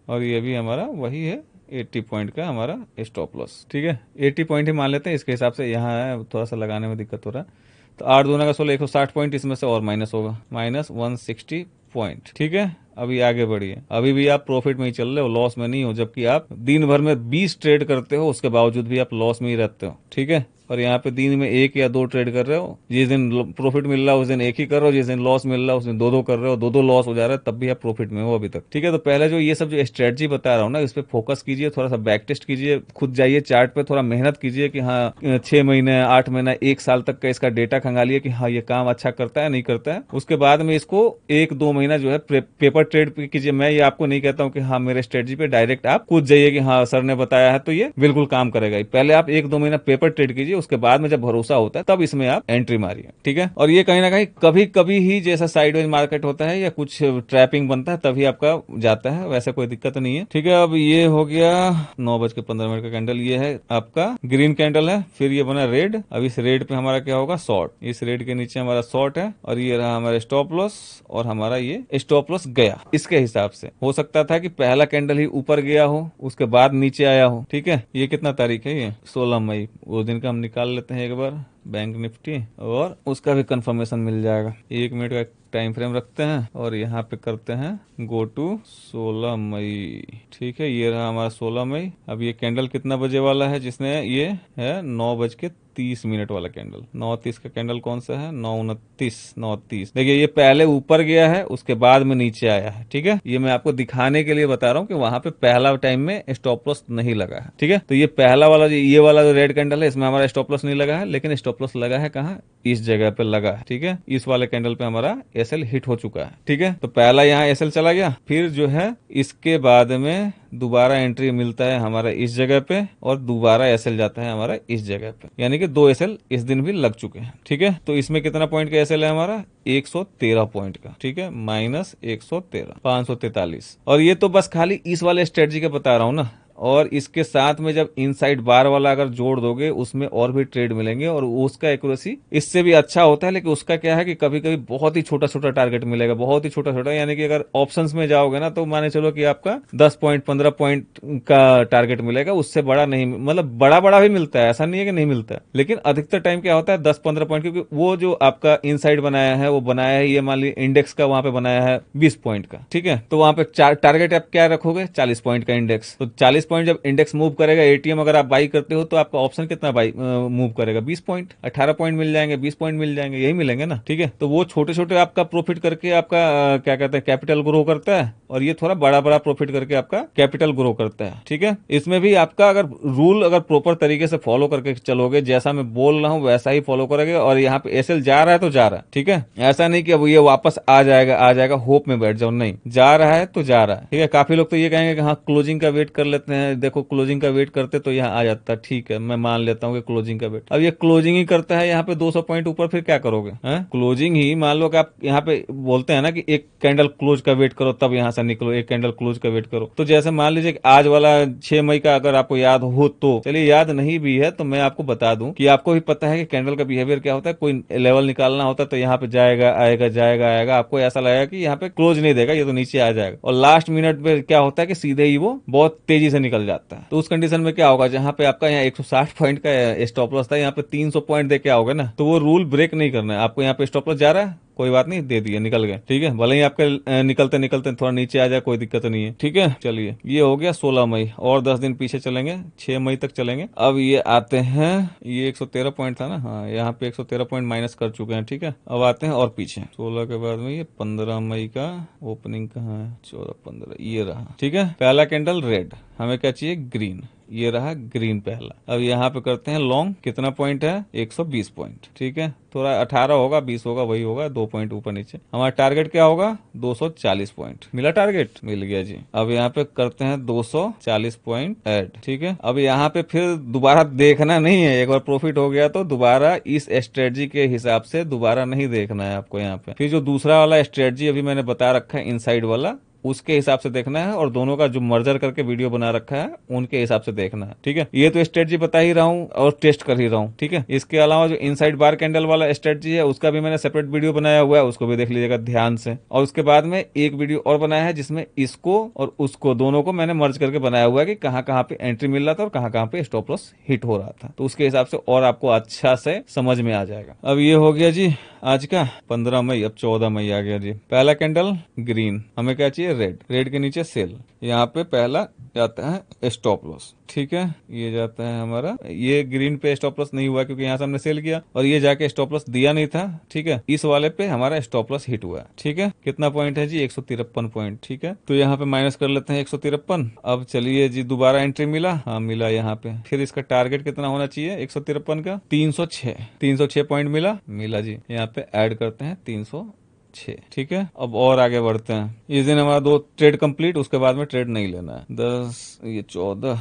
[SPEAKER 1] और ये भी हमारा वही है 80 पॉइंट का हमारा स्टॉप लॉस, ठीक है। 80 पॉइंट ही मान लेते हैं, इसके हिसाब से यहाँ है, थोड़ा सा लगाने में दिक्कत हो रहा है। तो 8 दूना का 16, 160 पॉइंट इसमें से और माइनस होगा, -160 पॉइंट। ठीक है, अभी आगे बढ़िए। अभी भी आप प्रॉफिट में ही चल रहे हो, लॉस में नहीं हो, जबकि आप दिन भर में 20 ट्रेड करते हो, उसके बावजूद भी आप लॉस में ही रहते हो। ठीक है, और यहाँ पे दिन में 1 या 2 ट्रेड कर रहे हो, जिस दिन प्रॉफिट मिल रहा है उस दिन 1 ही कर रहे हो, जिस दिन लॉस मिल रहा है उस दिन 2-2 कर रहे हो, 2-2 लॉस हो जा रहा है, तब भी आप प्रॉफिट में हो अभी तक। ठीक है, तो पहले जो ये सब जो स्ट्रेटजी बता रहा हूँ ना, इस पे फोकस कीजिए, थोड़ा सा बैक टेस्ट कीजिए, खुद जाइए चार्ट पे, थोड़ा मेहनत कीजिए कि हाँ 6 महीने, 8 महीना, 1 साल तक का इसका डेटा खंगालिए कि हाँ ये काम अच्छा करता है नहीं करता है। उसके बाद में इसको 1-2 महीना जो है पेपर ट्रेड कीजिए। मैं ये आपको नहीं कहता हूँ कि हाँ मेरे स्ट्रेटजी पे डायरेक्ट आप कूद जाइए कि हाँ सर ने बताया है तो ये बिल्कुल काम करेगा। पहले आप 1-2 महीना पेपर ट्रेड कीजिए, उसके बाद में जब भरोसा होता है तब इसमें आप एंट्री मारिए। ठीक है, और ये कहीं ना कहीं कभी कभी ही जैसा साइडवेज मार्केट होता है या कुछ ट्रैपिंग बनता है तभी आपका जाता है, वैसे कोई दिक्कत नहीं है। ठीक है, अब ये हो गया 9:15 का कैंडल, ये है आपका ग्रीन कैंडल है, फिर ये बना रेड। अब इस रेड पे हमारा क्या होगा, शॉर्ट। इस रेड के नीचे हमारा शॉर्ट है और ये रहा हमारा स्टॉप लॉस, और हमारा ये स्टॉप लॉस गया। इसके हिसाब से हो सकता था कि पहला कैंडल ही ऊपर गया हो, उसके बाद नीचे आया हो। ठीक है, ये कितना तारीख है, ये 16 मई, उस दिन का हम निकाल लेते हैं एक बार बैंक निफ्टी, और उसका भी कंफर्मेशन मिल जाएगा। 1 मिनट का टाइम फ्रेम रखते हैं और यहाँ पे करते हैं गो टू 16 मई। ठीक है, ये रहा हमारा 16 मई। अब ये कैंडल कितना बजे वाला है, जिसने ये है 9:30 वाला कैंडल। 9:30 का कैंडल कौन सा है, 9:29। देखिए ये पहले ऊपर गया है, उसके बाद में नीचे आया है। ठीक है, ये मैं आपको दिखाने के लिए बता रहा हूँ कि वहां पे पहला टाइम में स्टॉप लॉस नहीं लगा है। ठीक है, तो ये पहला वाला ये वाला जो रेड कैंडल है, इसमें हमारा स्टॉप लॉस नहीं लगा है, लेकिन स्टॉप लॉस लगा है कहाँ, इस जगह पे लगा है। ठीक है, इस वाले कैंडल पे हमारा एसएल हिट हो चुका है। ठीक है, तो पहला यहाँ एसएल चला गया, फिर जो है इसके बाद में दोबारा एंट्री मिलता है हमारा इस जगह पे, और दोबारा एसएल जाता है हमारा इस जगह पे, यानी कि 2 एसएल इस दिन भी लग चुके हैं। ठीक है, तो इसमें कितना पॉइंट का एसएल है हमारा, 113 पॉइंट का। ठीक है, -113, 543। और ये तो बस खाली इस वाले स्ट्रेटजी का बता रहा हूँ ना, और इसके साथ में जब इनसाइड बार वाला अगर जोड़ दोगे उसमें और भी ट्रेड मिलेंगे, और उसका एक्यूरेसी इससे भी अच्छा होता है। लेकिन उसका क्या है कि कभी कभी बहुत ही छोटा छोटा टारगेट मिलेगा, बहुत ही छोटा छोटा, यानी कि अगर ऑप्शंस में जाओगे ना तो माने चलो कि आपका 10 पॉइंट 15 पॉइंट का टारगेट मिलेगा, उससे बड़ा नहीं, मतलब बड़ा बड़ा भी मिलता है, ऐसा नहीं है कि नहीं मिलता है, लेकिन अधिकतर टाइम क्या होता है 10-15 पॉइंट, क्योंकि वो जो आपका इनसाइड बनाया है वो बनाया है, ये मान लीजिए इंडेक्स का वहां पे बनाया है 20 पॉइंट का। ठीक है, तो वहां पे टारगेट आप क्या रखोगे, 40 पॉइंट का इंडेक्स। तो 40 पॉइंट जब इंडेक्स मूव करेगा, एटीएम अगर आप बाई करते हो तो आपका ऑप्शन कितना बाई मूव करेगा, 20 पॉइंट, 18 पॉइंट मिल जाएंगे, 20 पॉइंट मिल जाएंगे, यही मिलेंगे ना। ठीक है, तो वो छोटे छोटे आपका प्रॉफिट करके आपका क्या कहते हैं कैपिटल ग्रो करता है, और ये थोड़ा बड़ा बड़ा प्रॉफिट करके आपका कैपिटल ग्रो करता है। ठीक है, इसमें भी आपका अगर रूल अगर प्रॉपर तरीके से फॉलो करके चलोगे, जैसा मैं बोल रहा हूँ वैसा ही फॉलो करोगे, और यहाँ पे एसएल जा रहा है तो जा रहा है। ठीक है, ऐसा नहीं कि अब ये वापस आ जाएगा होप में बैठ जाओ, नहीं, जा रहा है तो जा रहा है। ठीक है, काफी लोग तो ये कहेंगे कि हाँ क्लोजिंग का वेट कर लेते हैं, देखो क्लोजिंग का वेट करते तो यहाँ आ जाता। ठीक है, मैं मान लेता हूँ कि क्लोजिंग का वेट, अब ये क्लोजिंग ही करता है यहाँ पे 200 पॉइंट ऊपर, फिर क्या करोगे, क्लोजिंग ही मान लो कि आप यहाँ पे बोलते हैं ना कि एक कैंडल क्लोज का वेट करो तब यहाँ से निकलो, एक कैंडल क्लोज का वेट करो। तो जैसे मान लीजिए कि आज वाला 6 मई का अगर आपको याद हो, तो चलिए याद नहीं भी है तो मैं आपको बता दूं कि आपको भी पता है कि कैंडल का बिहेवियर क्या होता है। कोई लेवल निकालना होता है तो यहाँ पे जाएगा आएगा जाएगा आएगा, आपको ऐसा लगेगा कि यहाँ पे क्लोज नहीं देगा, ये तो नीचे आ जाएगा, और लास्ट मिनट पे क्या होता है कि सीधे ही वो बहुत तेजी से निकल जाता है। तो उस कंडीशन में क्या होगा, जहां पे आपका यहाँ 160 पॉइंट का स्टॉप लॉस था, यहाँ पे 300 पॉइंट दे के आओगे ना, तो वो रूल ब्रेक नहीं करना है आपको। यहाँ पे स्टॉप लॉस जा रहा है, कोई बात नहीं, दे दिए, निकल गए। ठीक है, भले ही आपके निकलते निकलते थोड़ा नीचे आ जाए, कोई दिक्कत नहीं है। ठीक है, चलिए ये हो गया 16 मई, और 10 दिन पीछे चलेंगे, 6 मई तक चलेंगे। अब ये आते हैं, ये 113 पॉइंट था ना, हाँ यहाँ पे 113 पॉइंट माइनस कर चुके हैं। ठीक है, अब आते हैं और पीछे 16 के बाद में ये 15 मई का ओपनिंग कहाँ है, 14-15 ये रहा। ठीक है, पहला कैंडल रेड, हमें क्या चाहिए, ग्रीन, ये रहा ग्रीन पहला। अब यहाँ पे करते हैं लॉन्ग, कितना पॉइंट है, 120 पॉइंट। ठीक है, थोड़ा 18 होगा 20 होगा, वही होगा, 2 पॉइंट ऊपर नीचे। हमारा टारगेट क्या होगा, 240 पॉइंट। मिला टारगेट, मिल गया जी। अब यहाँ पे करते हैं 240 पॉइंट ऐड। ठीक है, अब यहाँ पे फिर दोबारा देखना नहीं है, एक बार प्रॉफिट हो गया तो दोबारा इस स्ट्रेटजी के हिसाब से दोबारा नहीं देखना है आपको। यहाँ पे फिर जो दूसरा वाला स्ट्रेटजी अभी मैंने बता रखा है इनसाइड वाला, उसके हिसाब से देखना है और दोनों का जो मर्जर करके वीडियो बना रखा है उनके हिसाब से देखना है। ठीक है, ये तो स्ट्रेटजी बता ही रहा हूँ और टेस्ट कर ही रहा हूँ। ठीक है, इसके अलावा जो इनसाइड बार कैंडल वाला स्ट्रेटजी है उसका भी मैंने सेपरेट वीडियो बनाया हुआ है, उसको भी देख लीजिएगा ध्यान से। और उसके बाद में एक वीडियो और बनाया है जिसमें इसको और उसको दोनों को मैंने मर्ज करके बनाया हुआ है कि कहाँ कहाँ पे एंट्री मिल रहा था और कहाँ कहाँ पे स्टॉप लॉस हिट हो रहा था, तो उसके हिसाब से और आपको अच्छा से समझ में आ जाएगा। अब ये हो गया जी आज का 15 मई, अब 14 मई आ गया जी। पहला कैंडल ग्रीन, हमें क्या चाहिए रेड, रेड के नीचे सेल, यहाँ पे पहला जाता है स्टॉप लॉस। ठीक है, ये जाता है हमारा, ये ग्रीन पे स्टॉप लॉस नहीं हुआ क्योंकि यहाँ से हमने सेल किया और ये जाके स्टॉप लॉस दिया नहीं था। ठीक है, इस वाले पे हमारा स्टॉप लॉस हिट हुआ है। ठीक है, कितना पॉइंट है जी 153 पॉइंट। ठीक है, तो यहाँ पे माइनस कर लेते हैं 153। अब चलिए जी दोबारा एंट्री मिला, हाँ मिला यहाँ पे, फिर इसका टारगेट कितना होना चाहिए 153 का 306 पॉइंट मिला जी, यहाँ पे ऐड करते हैं 306। ठीक है, अब और आगे बढ़ते हैं। इस दिन हमारा 2 ट्रेड कंप्लीट, उसके बाद में ट्रेड नहीं लेना है। 10, ये 14,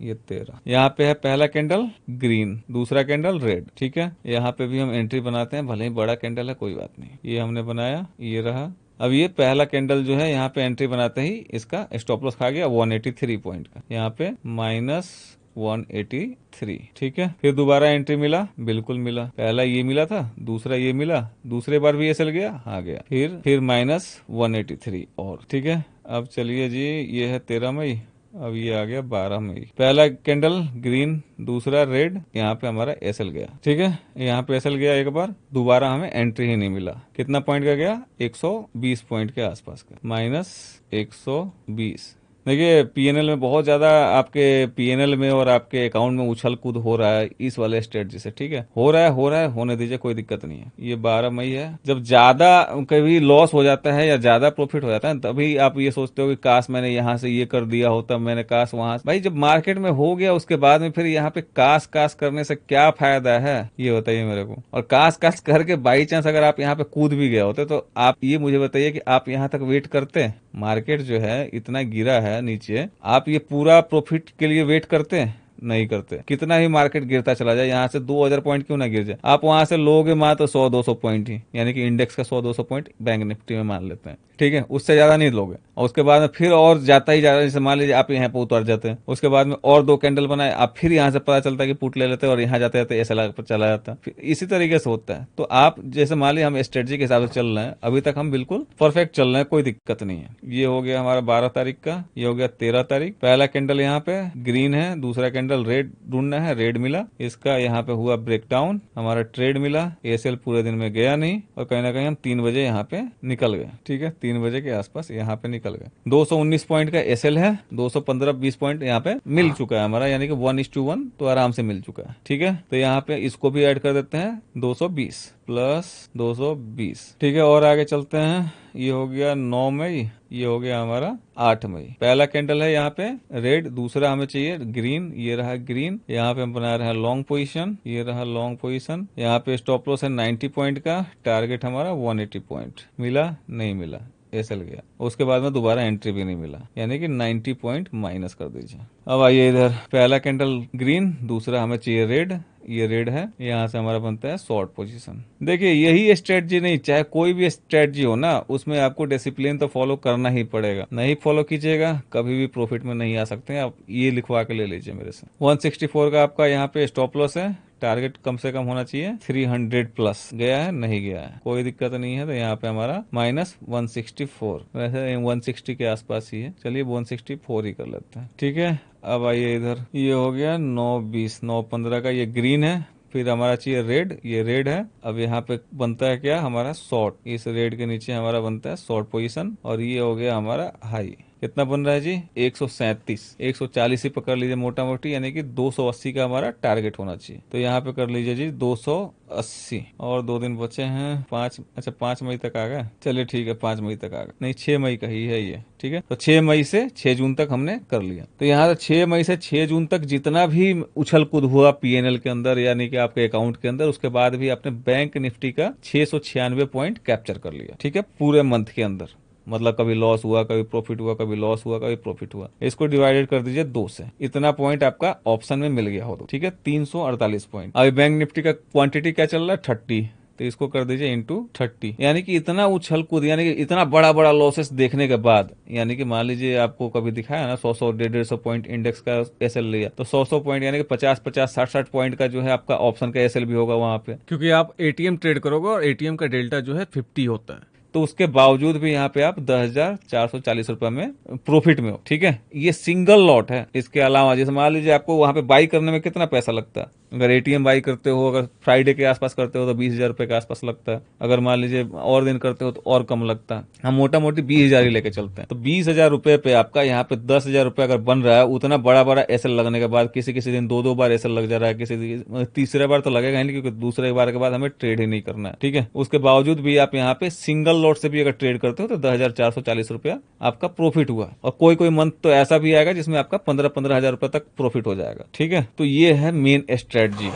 [SPEAKER 1] ये 13। यहाँ पे है पहला कैंडल ग्रीन, दूसरा कैंडल रेड। ठीक है, यहाँ पे भी हम एंट्री बनाते हैं, भले ही बड़ा कैंडल है कोई बात नहीं, ये हमने बनाया, ये रहा। अब ये पहला कैंडल जो है यहाँ पे एंट्री बनाते ही इसका स्टॉप लॉस खा गया 183 पॉइंट का, यहाँ पे -183। ठीक है, फिर दोबारा एंट्री मिला, बिल्कुल मिला, पहला ये मिला था, दूसरा ये मिला, दूसरे बार भी ऐसे गया, हाँ गया, फिर -183 और। ठीक है, अब चलिए जी ये है 13 मई, अब ये आ गया 12 मई। पहला कैंडल ग्रीन, दूसरा रेड, यहाँ पे हमारा एसएल गया। ठीक है, यहाँ पे एसएल गया एक बार, दोबारा हमें एंट्री ही नहीं मिला। कितना पॉइंट का गया 120 पॉइंट के आसपास का, -120। देखिए पीएनएल में बहुत ज्यादा आपके पीएनएल में और आपके अकाउंट में उछल कूद हो रहा है इस वाले स्ट्रेटजी से। ठीक है, हो रहा है होने दीजिए, कोई दिक्कत नहीं है। ये 12 मई है, जब ज्यादा कभी लॉस हो जाता है या ज्यादा प्रॉफिट हो जाता है तभी आप ये सोचते हो कि काश मैंने यहाँ से ये कर दिया होता, मैंने काश वहां। भाई जब मार्केट में हो गया उसके बाद में फिर यहाँ पे काश काश करने से क्या फायदा है, ये बताइए मेरे को। और काश काश करके बाई चांस अगर आप यहाँ पे कूद भी गए होते तो आप ये मुझे बताइए कि आप यहाँ तक वेट करते? मार्केट जो है इतना गिरा है नीचे, आप ये पूरा प्रॉफिट के लिए वेट करते हैं? नहीं करते। कितना ही मार्केट गिरता चला जाए, यहाँ से 2000 पॉइंट क्यों ना गिर जाए, आप वहां से लोगे मात्र 100-200 पॉइंट ही, यानी कि इंडेक्स का 100-200 पॉइंट बैंक निफ्टी में मान लेते हैं। ठीक है, उससे ज्यादा नहीं लोगे। और उसके बाद में फिर और जाता ही जाता है, जैसे मान लीजिए आप यहाँ पे उतर जाते हैं, उसके बाद में और 2 कैंडल बनाए, आप फिर यहाँ से पता चलता है कि पुट ले लेते हैं और यहाँ जाते जाते ऐसा चला जाता है, फिर इसी तरीके से होता है। तो आप जैसे मान लीजिए हम स्ट्रेटजी के हिसाब से चल रहे हैं, अभी तक हम बिल्कुल परफेक्ट चल रहे हैं, कोई दिक्कत नहीं है। ये हो गया हमारा 12 तारीख का, ये हो गया 13 तारीख। पहला कैंडल यहाँ पे ग्रीन है, दूसरा कैंडल रेड ढूंढना है, रेड मिला, इसका यहाँ पे हुआ ब्रेकडाउन, हमारा ट्रेड मिला, एएसएल पूरे दिन में गया नहीं और कहीं ना कहीं हम 3 बजे यहाँ पे निकल गए। ठीक है, 3 बजे के आसपास यहाँ पे निकल गए। 219 पॉइंट का एसएल है, 215-20 पॉइंट यहाँ पे मिल चुका है हमारा, यानी कि 1:1 तो आराम से मिल चुका है। ठीक है, तो यहाँ पे इसको भी ऐड कर देते हैं 220 प्लस 220। ठीक है, और आगे चलते हैं। ये हो गया 9 मई, ये हो गया हमारा 8 मई। पहला कैंडल है यहाँ पे रेड, दूसरा हमें चाहिए ग्रीन, ये रहा ग्रीन, यहाँ पे हम बना रहे हैं लॉन्ग पोजीशन, ये रहा लॉन्ग पोजीशन। यहाँ पे स्टॉप लॉस है 90 पॉइंट का, टारगेट हमारा 180 पॉइंट। मिला नहीं मिला, एसएल गया, उसके बाद में दोबारा एंट्री भी नहीं मिला, यानी कि 90 पॉइंट माइनस कर दीजिए। अब आइए इधर, पहला कैंडल ग्रीन, दूसरा हमें चाहिए रेड, ये रेड है, यहाँ से हमारा बनता है शॉर्ट पोजीशन। देखिए यही स्ट्रेटजी नहीं, चाहे कोई भी स्ट्रेटजी हो ना, उसमें आपको डिसिप्लिन तो फॉलो करना ही पड़ेगा। नहीं फॉलो कीजिएगा कभी भी प्रॉफिट में नहीं आ सकते हैं। आप ये लिखवा के ले लीजिए मेरे से। 164 का आपका यहाँ पे स्टॉप लॉस है, टारगेट कम से कम होना चाहिए 300 प्लस। गया है नहीं गया है, कोई दिक्कत नहीं है, तो यहाँ पे हमारा -164, वैसे 160 के आसपास ही है, चलिए 164 ही कर लेते हैं। ठीक है, अब आइए इधर, ये हो गया 9:20, 9:15 का, ये ग्रीन है, फिर हमारा चाहिए रेड, ये रेड है। अब यहाँ पे बनता है क्या हमारा शॉर्ट, इस रेड के नीचे हमारा बनता है शॉर्ट पोजीशन, और ये हो गया हमारा हाई। कितना बन रहा है जी 137, 140 ही पकड़ लीजिए मोटा मोटी, यानी कि 280 का हमारा टारगेट होना चाहिए। तो यहाँ पे कर लीजिए जी 280, और 2 दिन बचे हैं, 5 मई तक आ गए, चलिए ठीक है 5 मई तक आ गए, नहीं 6 मई का ही है ये। ठीक है, तो 6 मई से 6 जून तक हमने कर लिया। तो यहाँ से 6 मई से 6 जून तक जितना भी उछल कूद हुआ पीएनएल के अंदर, यानी कि आपके अकाउंट के अंदर, उसके बाद भी आपने बैंक निफ्टी का 696 पॉइंट कैप्चर कर लिया। ठीक है, पूरे मंथ के अंदर, मतलब कभी लॉस हुआ, कभी प्रॉफिट हुआ, कभी लॉस हुआ, कभी प्रॉफिट हुआ। इसको डिवाइडेड कर दीजिए 2 से, इतना पॉइंट आपका ऑप्शन में मिल गया हो तो। ठीक है, 348 पॉइंट। अभी बैंक निफ्टी का क्वांटिटी क्या चल रहा है 30, तो इसको कर दीजिए इंटू 30। यानी कि इतना उछल कूद, यानी कि इतना बड़ा बड़ा लॉसेस देखने के बाद, यानी कि मान लीजिए आपको कभी दिखाया ना 100 150 पॉइंट इंडेक्स का एसएल लिया, तो 100 पॉइंट यानी कि 50 60 पॉइंट का जो है आपका ऑप्शन का एसएल भी होगा वहां पे, क्योंकि आप एटीएम ट्रेड करोगे और एटीएम का डेल्टा जो है 50 होता है। तो उसके बावजूद भी यहाँ पे आप 10,440 रुपए में प्रॉफिट में हो। ठीक है, ये सिंगल लॉट है। इसके अलावा जैसे मान लीजिए आपको वहां पे बाई करने में कितना पैसा लगता है, अगर एटीएम बाई करते हो, अगर फ्राइडे के आसपास करते हो तो 20,000 रुपए के आसपास लगता है। अगर मान लीजिए और दिन करते हो तो और कम लगता है। हम मोटा मोटी 20,000 ही लेके चलते हैं। तो 20,000 रुपए पे आपका यहाँ पे 10,000 रुपए अगर बन रहा है, उतना बड़ा बड़ा एसएल लगने के बाद, किसी किसी दिन 2 बार एसएल लग जा रहा है, किसी तीसरे बार तो लगेगा ही नहीं, क्योंकि दूसरे बार के बाद हमें ट्रेड ही नहीं करना है। ठीक है, उसके बावजूद भी आप यहाँ पे सिंगल लॉट से भी अगर ट्रेड करते हो तो 10,440 रुपया आपका प्रॉफिट हुआ। और कोई कोई मंथ तो ऐसा भी आएगा जिसमें आपका 15,000 रुपए तक प्रॉफिट हो जाएगा। ठीक है, तो ये है मेन स्ट्रेटजी।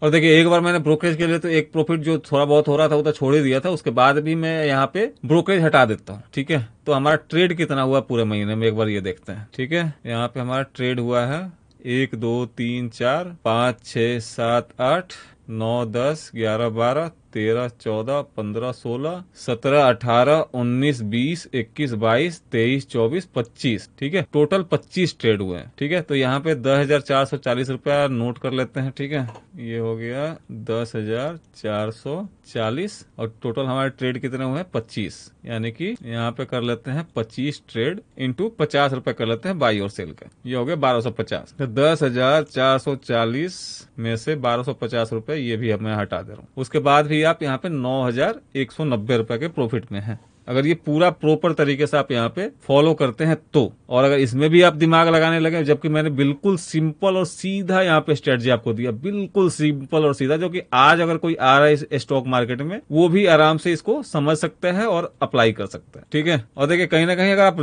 [SPEAKER 1] और देखिए, एक बार मैंने ब्रोकरेज के लिए तो एक प्रॉफिट जो थोड़ा बहुत हो रहा था वो तो छोड़ ही दिया था, उसके बाद भी मैं यहाँ पे ब्रोकरेज हटा देता हूँ। ठीक है, तो हमारा ट्रेड कितना हुआ पूरे महीने में एक बार ये देखते हैं। ठीक है, यहाँ पे हमारा ट्रेड हुआ है 1 2 3 4 5 6 7 8 9 10 11 12 13 14 15 16 17 18 19 20 21 22 23 24 25। ठीक है, टोटल 25 ट्रेड हुए हैं। ठीक है, तो यहाँ पे 10,440 रुपया नोट कर लेते हैं। ठीक है, ये हो गया 10,440 और टोटल हमारे ट्रेड कितने हुए हैं 25। यानी कि यहाँ पे कर लेते हैं 25 ट्रेड इंटू 50 रुपए कर लेते हैं बाई और सेल का, ये हो गया 1250। तो 10,440 में से 1250 रुपए ये भी मैं हटा दे रहा हूँ। उसके बाद भी आप यहाँ पे 9,190 रुपए के प्रॉफिट में हैं, अगर ये पूरा प्रॉपर तरीके से आप यहाँ पे फॉलो करते हैं तो। और अगर इसमें भी आप दिमाग लगाने लगे, जबकि मैंने बिल्कुल सिंपल और सीधा यहाँ पे स्ट्रेटजी आपको दिया, बिल्कुल सिंपल और सीधा, जो कि आज अगर कोई आ रहा है इस स्टॉक मार्केट में वो भी आराम से इसको समझ सकता है और अप्लाई कर सकता है। ठीक है, और देखिए कहीं ना कहीं अगर आप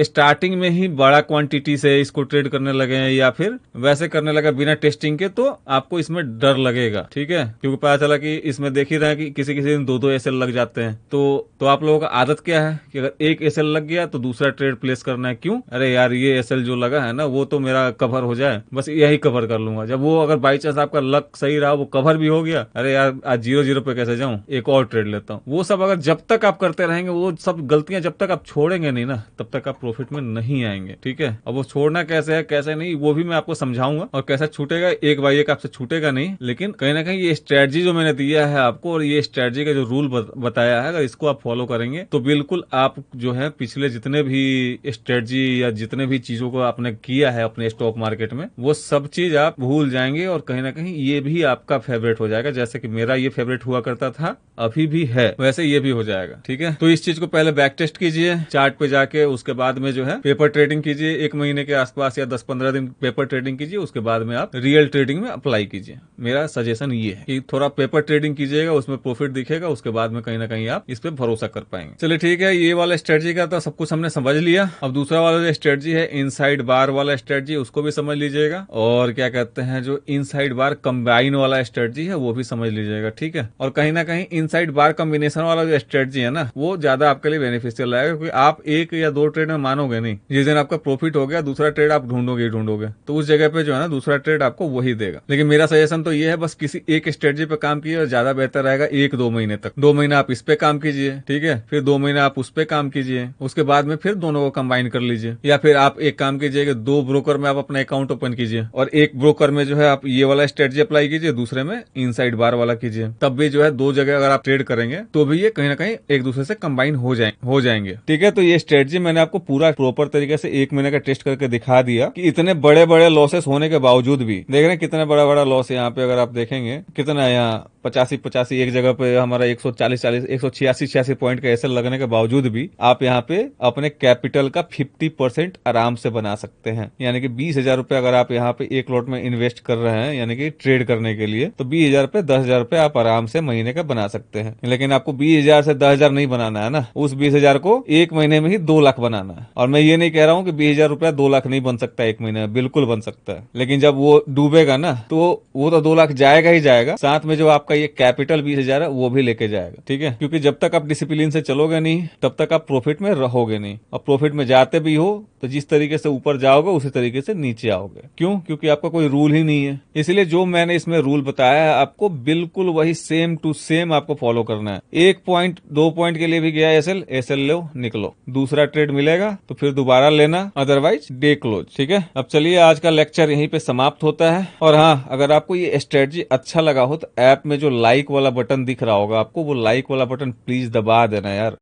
[SPEAKER 1] स्टार्टिंग में ही बड़ा क्वांटिटी से इसको ट्रेड करने लगे हैं या फिर वैसे करने लगे बिना टेस्टिंग के, तो आपको इसमें डर लगेगा। ठीक है, क्योंकि पता चला कि इसमें देख ही रहे हैं कि किसी किसी दिन 2 एसएल लग जाते हैं। तो आप लोगों का आदत क्या है कि अगर एक एसएल लग गया तो दूसरा ट्रेड प्लेस करना है। क्यों? अरे यार ये एसएल जो लगा है ना वो तो मेरा कवर हो जाए, बस यही कवर कर लूंगा। जब वो अगर बाई चांस आपका लक सही रहा, वो कवर भी हो गया, अरे यार आज 0-0 पे कैसे जाऊं, एक और ट्रेड लेता हूं। वो सब अगर जब तक आप करते रहेंगे, वो सब गलतियां जब तक आप छोड़ेंगे नहीं ना, तब तक आप प्रॉफिट में नहीं आएंगे। ठीक है, अब वो छोड़ना कैसे है कैसे नहीं वो भी मैं आपको समझाऊंगा, और कैसा छूटेगा एक बाई एक आपसे छूटेगा नहीं। लेकिन कहीं ना कहीं ये स्ट्रेटजी जो मैंने दिया है आपको, और ये स्ट्रेटजी का जो रूल बताया है, अगर इसको आप फॉलो करेंगे तो बिल्कुल आप जो है पिछले जितने भी स्ट्रेटजी या जितने भी चीजों को आपने किया है अपने स्टॉक मार्केट में, वो सब चीज आप भूल जाएंगे और कहीं ना कहीं ये भी आपका फेवरेट हो जाएगा। जैसे कि मेरा ये फेवरेट हुआ करता था, अभी भी है, वैसे ये भी हो जाएगा। ठीक है, तो इस चीज को पहले बैक टेस्ट कीजिए चार्ट पे जाके, उसके बाद में जो है पेपर ट्रेडिंग कीजिए 1 महीने के आसपास या 10-15 दिन पेपर ट्रेडिंग कीजिए, उसके बाद में आप रियल ट्रेडिंग में अप्लाई कीजिए। मेरा सजेशन ये है कि थोड़ा पेपर ट्रेडिंग कीजिएगा, उसमें प्रॉफिट दिखेगा, उसके बाद में कहीं ना कहीं आप इस पे भरोसा कर पाएंगे। चलिए ठीक है, ये वाला स्ट्रेटजी का तो सब कुछ हमने समझ लिया। अब दूसरा वाला जो स्ट्रेटजी है इनसाइड बार वाला स्ट्रेटजी, उसको भी समझ लीजिएगा, और क्या कहते हैं जो इनसाइड बार कंबाइन वाला स्ट्रेटजी है वो भी समझ लीजिएगा। ठीक है, और कहीं ना कहीं इनसाइड बार कॉम्बिनेशन वाला जो स्ट्रेटजी है ना, वो ज्यादा आपके लिए बेनिफिशियल रहेगा, क्योंकि आप 1 या 2 ट्रेड में मानोगे नहीं। जिस दिन आपका प्रॉफिट हो गया, दूसरा ट्रेड आप ढूंढोगे, तो उस जगह पे जो है ना दूसरा ट्रेड आपको वही देगा। लेकिन मेरा सजेशन तो ये है, बस किसी एक स्ट्रेटजी पे काम कीजिए, और ज्यादा बेहतर रहेगा 1-2 महीने तक। 2 महीने आप इस पे काम कीजिए, ठीक है, फिर 2 महीने आप उस पे काम कीजिए, उसके बाद में फिर दोनों को कंबाइन कर लीजिए। या फिर आप एक काम कीजिए कि 2 ब्रोकर में आप अपना अकाउंट ओपन कीजिए, और एक ब्रोकर में जो है आप ये वाला स्ट्रेटजी अप्लाई कीजिए, दूसरे में इनसाइड बार वाला कीजिए। तब भी जो है 2 जगह अगर आप ट्रेड करेंगे तो भी ये कहीं ना कहीं एक दूसरे से कंबाइन हो जाएंगे। ठीक है, तो ये स्ट्रेटजी मैंने आपको पूरा प्रॉपर तरीके से 1 महीने का टेस्ट करके दिखा दिया कि इतने बड़े बड़े लॉसेस होने के बावजूद भी, देख रहे हैं कितना बड़ा बड़ा लॉस है यहाँ पे। अगर आप देखेंगे कितना है यहाँ 85 एक जगह पे हमारा 186 पॉइंट का एसएल लगने के बावजूद भी आप यहाँ पे अपने कैपिटल का 50% आराम से बना सकते हैं। यानी कि 20,000 रुपए अगर आप यहाँ पे एक लॉट में इन्वेस्ट कर रहे हैं, यानी कि ट्रेड करने के लिए, तो 20,000 पे 10,000 रुपए आप आराम से महीने का बना सकते हैं। लेकिन आपको 20,000 से 10,000 नहीं बनाना है ना, उस 20,000 को 1 महीने में ही 2 लाख बनाना है। और मैं ये नहीं कह रहा हूँ कि 20,000 रुपया 2 लाख नहीं बन सकता 1 महीने में, बिल्कुल बन सकता है। लेकिन जब वो डूबेगा ना, तो वो तो 2 लाख जाएगा ही जाएगा, साथ में जो आपका आपका ये कैपिटल 20,000 है वो भी लेके जाएगा, ठीक है। क्योंकि जब तक आप डिसिप्लिन से चलोगे नहीं तब तक आप प्रॉफिट में रहोगे नहीं, और प्रॉफिट में जाते भी हो तो जिस तरीके से ऊपर जाओगे उसी तरीके से नीचे आओगे। क्यों? क्योंकि आपका कोई रूल ही नहीं है। इसलिए जो मैंने इसमें रूल बताया है आपको बिल्कुल वही सेम टू सेम आपको फॉलो करना है। 1 पॉइंट 2 पॉइंट के लिए भी गया एसएल लो, निकलो, दूसरा ट्रेड मिलेगा तो फिर दोबारा लेना, अदरवाइज डे क्लोज, ठीक है। अब चलिए आज का लेक्चर यहीं पे समाप्त होता है। और हाँ, अगर आपको ये स्ट्रेटजी अच्छा लगा हो तो ऐप में जो लाइक वाला बटन दिख रहा होगा आपको, वो लाइक वाला बटन प्लीज दबा देना यार।